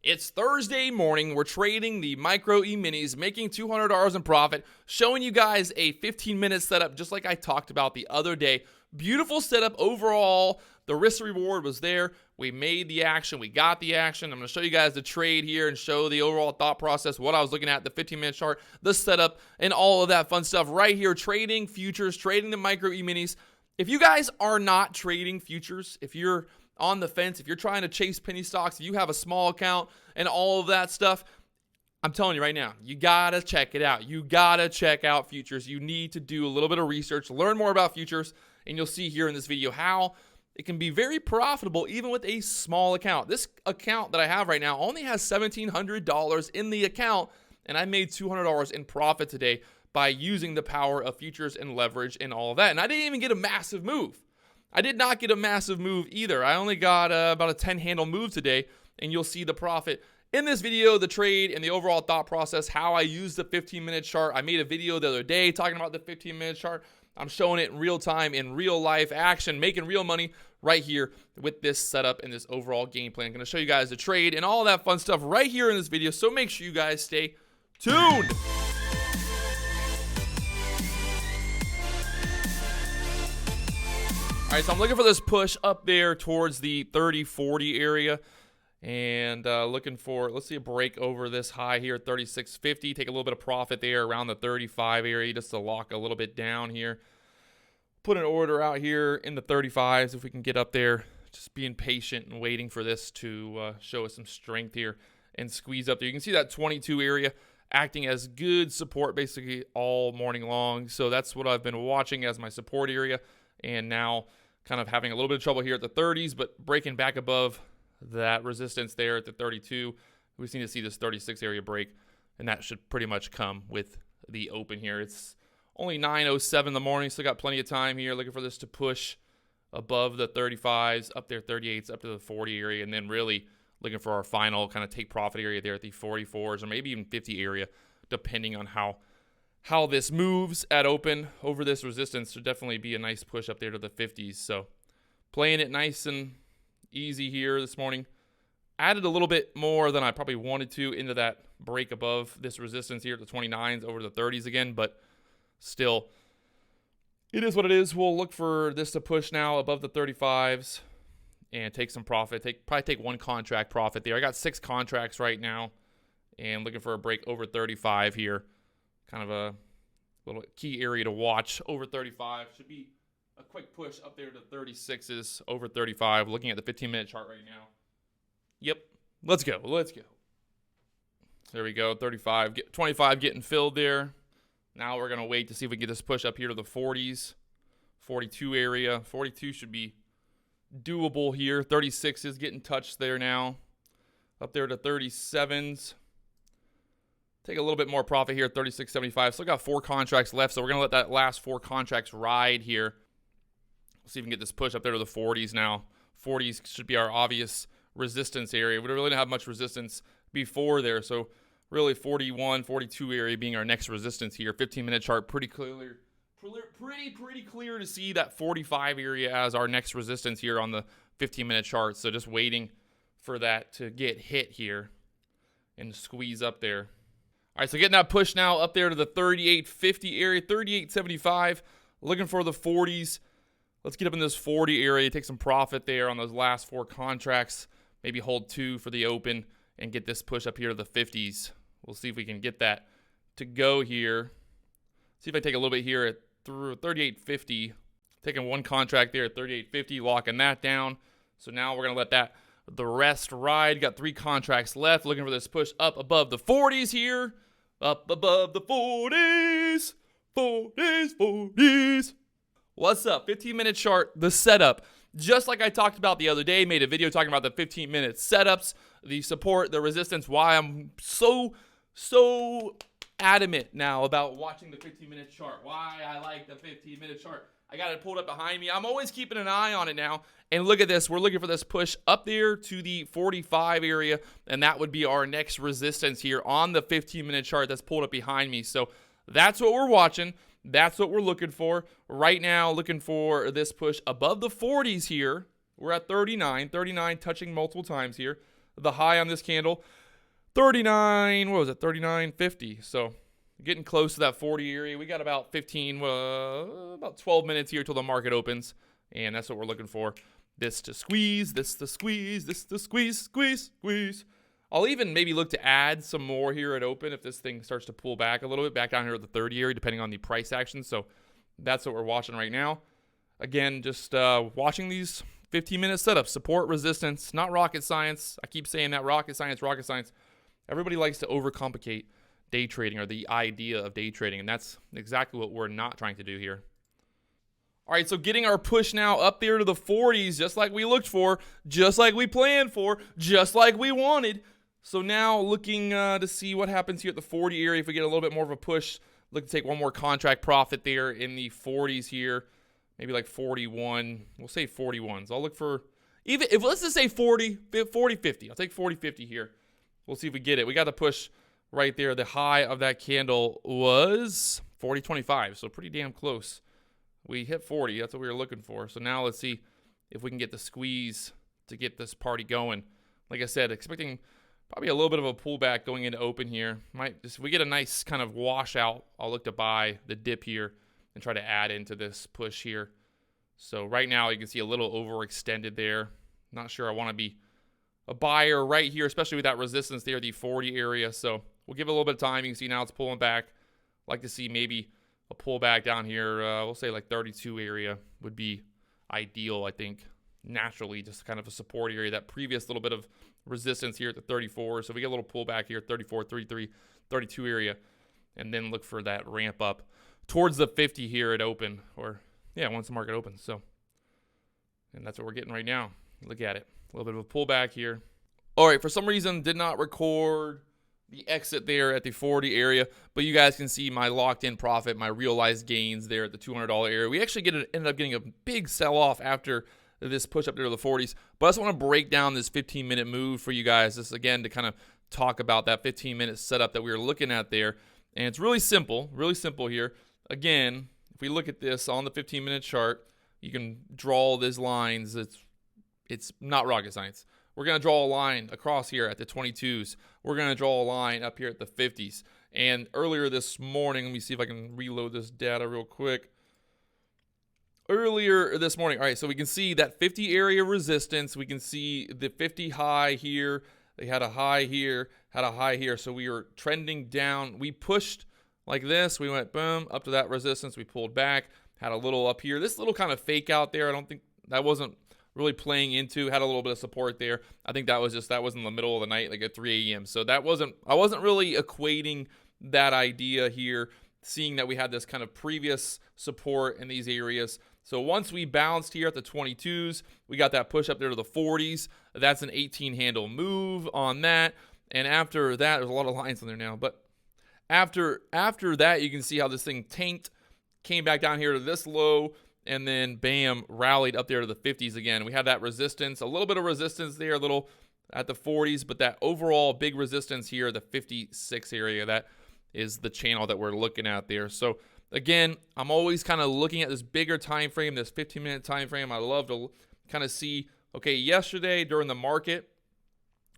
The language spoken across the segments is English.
It's Thursday morning. We're trading the micro E-minis, making $200 in profit, showing you guys a 15-minute setup just like I talked about the other day. Beautiful setup overall. The risk reward was there. We made the action. We got the action. I'm going to show you guys the trade here and show the overall thought process, what I was looking at, the 15-minute chart, the setup, and all of that fun stuff right here. Trading futures, trading the micro E-minis. If you guys are not trading futures, if you're on the fence, if you're trying to chase penny stocks, if you have a small account and all of that stuff, I'm telling you right now, you gotta check it out. You gotta check out futures. You need to do a little bit of research, learn more about futures, and you'll see here in this video how it can be very profitable even with a small account. This account that I have right now only has $1,700 in the account, and I made $200 in profit today by using the power of futures and leverage and all of that. And I didn't even get a massive move. I did not get a massive move either. I only got about a 10-handle move today, and you'll see the profit in this video, the trade, and the overall thought process, how I use the 15-minute chart. I made a video the other day talking about the 15-minute chart. I'm showing it in real time, in real life action, making real money right here with this setup and this overall game plan. I'm going to show you guys the trade and all that fun stuff right here in this video, so make sure you guys stay tuned. All right, so I'm looking for this push up there towards the 30-40 area and looking for, let's see, a break over this high here at 36.50. Take a little bit of profit there around the 35 area just to lock a little bit down here. Put an order out here in the 35s if we can get up there. Just being patient and waiting for this to show us some strength here and squeeze up there. You can see that 22 area acting as good support basically all morning long. So that's what I've been watching as my support area. And now kind of having a little bit of trouble here at the 30s, but breaking back above that resistance there at the 32. We just need to see this 36 area break, and that should pretty much come with the open here. It's only 9:07 in the morning, still got plenty of time here. Looking for this to push above the 35s, up there 38s, up to the 40 area, and then really looking for our final kind of take profit area there at the 44s or maybe even 50 area, depending on how this moves at open over this resistance. Should definitely be a nice push up there to the 50s. So playing it nice and easy here this morning. Added a little bit more than I probably wanted to into that break above this resistance here at the 29s over the 30s again, but still, it is what it is. We'll look for this to push now above the 35s and take some profit. Probably take one contract profit there. I got 6 contracts right now and looking for a break over 35 here. Kind of a little key area to watch. Over 35 should be a quick push up there to 36s, over 35. Looking at the 15-minute chart right now. Yep, let's go. There we go, 35, 25 getting filled there. Now we're going to wait to see if we can get this push up here to the 40s, 42 area. 42 should be doable here. 36 is getting touched there now. Up there to 37s. Take a little bit more profit here at 36.75. Still got 4 contracts left, so we're going to let that last 4 contracts ride here. Let's see if we can get this push up there to the 40s now. 40s should be our obvious resistance area. We really didn't have much resistance before there, so really 41, 42 area being our next resistance here. 15-minute chart, pretty clear. Pretty clear to see that 45 area as our next resistance here on the 15-minute chart. So just waiting for that to get hit here and squeeze up there. All right, so getting that push now up there to the 38.50 area, 38.75. Looking for the 40s. Let's get up in this 40 area, take some profit there on those last 4 contracts. Maybe hold 2 for the open and get this push up here to the 50s. We'll see if we can get that to go here. See if I take a little bit here at through 38.50. Taking 1 contract there at 38.50, locking that down. So now we're going to let the rest ride. Got 3 contracts left. Looking for this push up above the 40s here. Up above the 40s. 40s. What's up? 15-minute chart, the setup. Just like I talked about the other day, made a video talking about the 15-minute setups, the support, the resistance, why I'm so adamant now about watching the 15-minute chart, why I like the 15-minute chart. I got it pulled up behind me. I'm always keeping an eye on it now. And look at this. We're looking for this push up there to the 45 area, and that would be our next resistance here on the 15-minute chart that's pulled up behind me. So that's what we're watching. That's what we're looking for. Right now, looking for this push above the 40s here. We're at 39 touching multiple times here. the high on this candle, 39, what was it, 39.50. So getting close to that 40 area. We got about 12 minutes here till the market opens, and that's what we're looking for. This to squeeze, this to squeeze, this to squeeze, squeeze, squeeze. I'll even maybe look to add some more here at open if this thing starts to pull back a little bit, back down here at the 30 area, depending on the price action. So that's what we're watching right now. Again, just watching these 15-minute setups, support, resistance, not rocket science. I keep saying that, rocket science, rocket science. Everybody likes to overcomplicate day trading or the idea of day trading, and that's exactly what we're not trying to do here. All right, so getting our push now up there to the 40s, just like we looked for, just like we planned for, just like we wanted. So now looking to see what happens here at the 40 area. If we get a little bit more of a push, look to take one more contract profit there in the 40s here. Maybe like 41. We'll say 41s. I'll look for, even if let's just say 40, 50. I'll take 40, 50 here. We'll see if we get it. We got the push right there. The high of that candle was 40.25, so pretty damn close. We hit 40. That's what we were looking for. So now let's see if we can get the squeeze to get this party going. Like I said, expecting probably a little bit of a pullback going into open here. Might just, if we get a nice kind of washout, I'll look to buy the dip here and try to add into this push here. So right now you can see a little overextended there. Not sure I want to be a buyer right here, especially with that resistance there, the 40 area. So we'll give it a little bit of time. You can see now it's pulling back. Like to see maybe a pullback down here. We'll say like 32 area would be ideal, I think. Naturally, just kind of a support area. That previous little bit of resistance here at the 34. So we get a little pullback here, 34, 33, 32 area. And then look for that ramp up towards the 50 here at open. Or, yeah, once the market opens. So, and that's what we're getting right now. Look at it. A little bit of a pullback here. All right, for some reason, did not record the exit there at the 40 area, but you guys can see my locked-in profit, my realized gains there at the $200 area. We actually ended up getting a big sell-off after this push up there to the 40s, but I just want to break down this 15-minute move for you guys, just again to kind of talk about that 15-minute setup that we were looking at there, and it's really simple here. Again, if we look at this on the 15-minute chart, you can draw these lines. It's not rocket science. We're going to draw a line across here at the 22s. We're going to draw a line up here at the 50s. And earlier this morning, let me see if I can reload this data real quick. Earlier this morning, all right, so we can see that 50 area resistance. We can see the 50 high here. They had a high here, had a high here. So we were trending down. We pushed like this. We went boom, up to that resistance. We pulled back, had a little up here. This little kind of fake out there. I don't think that wasn't really playing into, had a little bit of support there. I think that was in the middle of the night, like at 3 a.m. So I wasn't really equating that idea here, seeing that we had this kind of previous support in these areas. So once we bounced here at the 22s, we got that push up there to the 40s. That's an 18 handle move on that. And after that, there's a lot of lines on there now, but after that, you can see how this thing tanked, came back down here to this low, and then bam, rallied up there to the 50s again. We had that resistance, a little bit of resistance there, a little at the 40s, but that overall big resistance here, the 56 area, that is the channel that we're looking at there. So again, I'm always kind of looking at this bigger time frame, this 15-minute time frame. I love to kind of see, okay, yesterday during the market,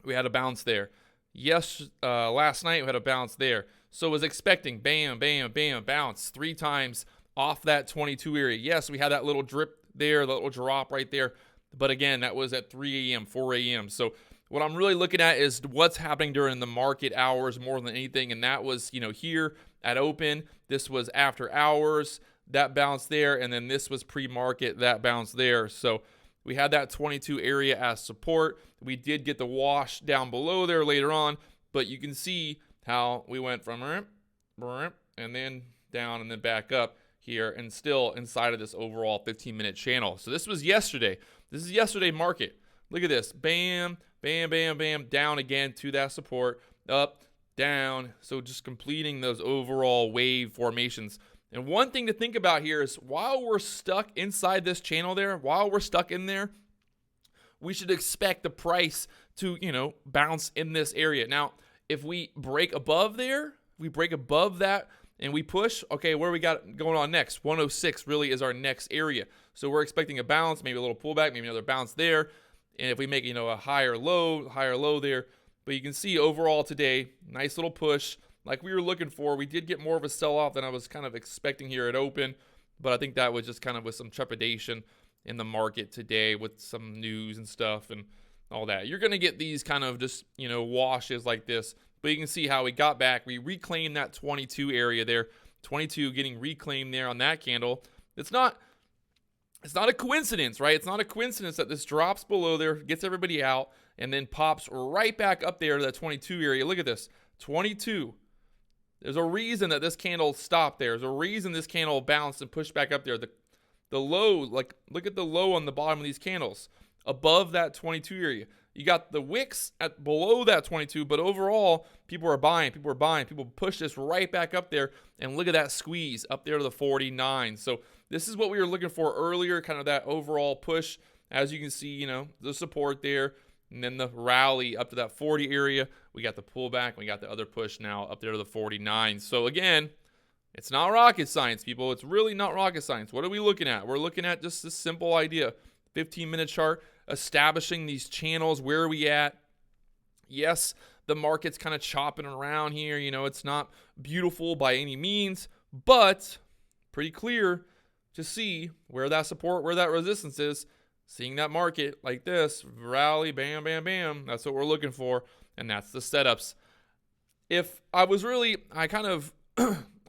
we had a bounce there. Last night we had a bounce there. So I was expecting bam, bam, bam, bounce 3 times off that 22 area. Yes, we had that little drip there, the little drop right there. But again, that was at 3 a.m., 4 a.m. So what I'm really looking at is what's happening during the market hours more than anything. And that was, here at open. This was after hours, that bounce there. And then this was pre-market, that bounce there. So we had that 22 area as support. We did get the wash down below there later on. But you can see how we went from and then down and then back up here, and still inside of this overall 15-minute channel. So this was yesterday. This is yesterday market. Look at this. Bam, bam, bam, bam. Down again to that support. Up, down. So just completing those overall wave formations. And one thing to think about here is while we're stuck inside this channel there, while we're stuck in there, we should expect the price to, bounce in this area. Now, if we break above there, we break above that, and we push, okay, where we got going on next? 106 really is our next area. So we're expecting a bounce, maybe a little pullback, maybe another bounce there. And if we make, a higher low there, but you can see overall today, nice little push like we were looking for. We did get more of a sell-off than I was kind of expecting here at open, but I think that was just kind of with some trepidation in the market today with some news and stuff and all that. You're going to get these kind of just, washes like this, but you can see how we got back. We reclaimed that 22 area there, 22 getting reclaimed there on that candle. It's not a coincidence, right? It's not a coincidence that this drops below there, gets everybody out, and then pops right back up there to that 22 area. Look at this, 22. There's a reason that this candle stopped there. There's a reason this candle bounced and pushed back up there. The low, like, look at the low on the bottom of these candles, above that 22 area. You got the wicks at below that 22, but overall, people are buying. People push this right back up there, and look at that squeeze up there to the 49. So this is what we were looking for earlier, kind of that overall push. As you can see, the support there, and then the rally up to that 40 area. We got the pullback, we got the other push now up there to the 49. So again, it's not rocket science, people. It's really not rocket science. What are we looking at? We're looking at just this simple idea. 15-minute chart, establishing these channels. Where are we at? Yes, the market's kind of chopping around here. It's not beautiful by any means, but pretty clear to see where that support, where that resistance is. Seeing that market like this, rally, bam, bam, bam. That's what we're looking for, and that's the setups. If I was really, I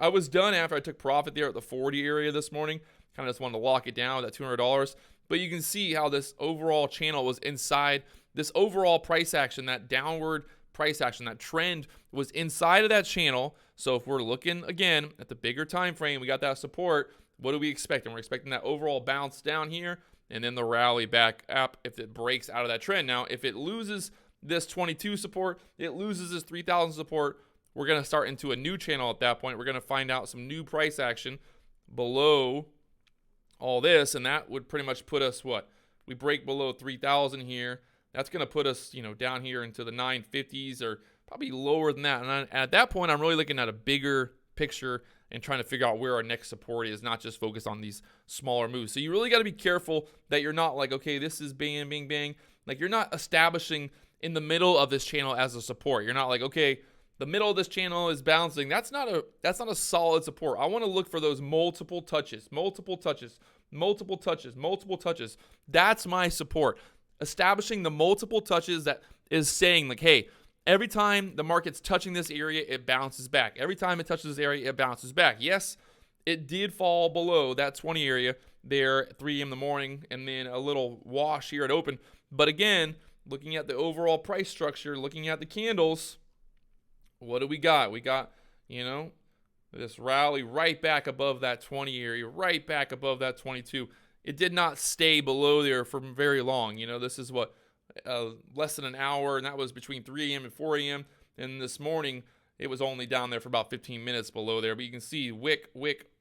was done after I took profit there at the 40 area this morning. Kind of just wanted to lock it down with that $200. But you can see how this overall channel was inside this overall price action, that downward price action, that trend was inside of that channel. So if we're looking again at the bigger time frame, we got that support. What are we expecting? We're expecting that overall bounce down here and then the rally back up if it breaks out of that trend. Now, if it loses this 22 support, it loses this 3,000 support, we're going to start into a new channel at that point. We're going to find out some new price action below all this, and that would pretty much put us what? We break below 3,000 here. That's going to put us, down here into the 950s or probably lower than that. And at that point, I'm really looking at a bigger picture and trying to figure out where our next support is, not just focus on these smaller moves. So you really got to be careful that you're not like, okay, this is bang, bang, bang. Like you're not establishing in the middle of this channel as a support. You're not like, okay, the middle of this channel is bouncing. That's not a solid support. I want to look for those multiple touches. That's my support. Establishing the multiple touches that is saying like, hey, every time the market's touching this area, it bounces back. Every time it touches this area, it bounces back. Yes, it did fall below that 20 area there at 3 a.m. in the morning and then a little wash here at open. But again, looking at the overall price structure, looking at the candles, what do we got? We got, this rally right back above that 20 area, right back above that 22. It did not stay below there for very long. This is what, less than an hour, and that was between 3 a.m. and 4 a.m. And this morning, it was only down there for about 15 minutes below there. But you can see wick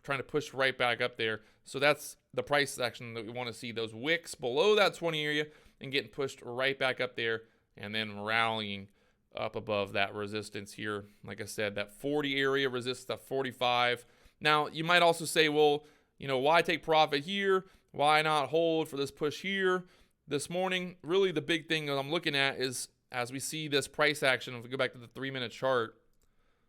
trying to push right back up there. So that's the price action that we want to see, those wicks below that 20 area and getting pushed right back up there and then rallying up above that resistance here. Like I said, that 40 area resists that 45. Now, you might also say, well, why take profit here? Why not hold for this push here? This morning, really the big thing that I'm looking at is as we see this price action, if we go back to the 3-minute chart,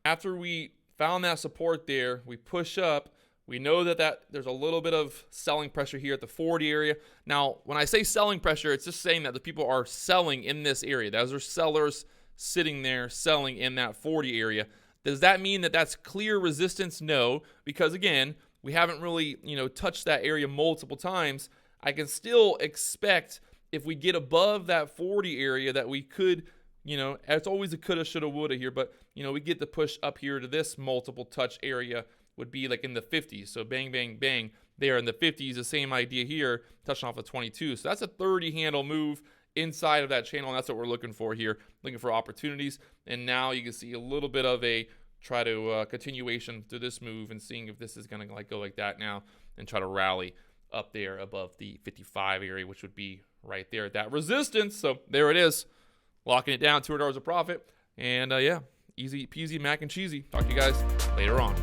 after we found that support there, we push up. We know that there's a little bit of selling pressure here at the 40 area. Now, when I say selling pressure, it's just saying that the people are selling in this area. Those are sellers sitting there selling in that 40 area. Does that mean that that's clear resistance? No, because again, we haven't really, touched that area multiple times. I can still expect if we get above that 40 area that we could, it's always a coulda, shoulda, woulda here, but, we get the push up here to this multiple touch area would be like in the 50s. So bang, bang, bang there in the 50s, the same idea here, touching off of 22. So that's a 30 handle move inside of that channel, and that's what we're looking for here, looking for opportunities. And now you can see a little bit of a continuation to this move and seeing if this is going to go like that now and try to rally up there above the 55 area, which would be right there at that resistance. So there it is, locking it down, $200 of profit. And yeah, easy peasy mac and cheesy. Talk to you guys later on.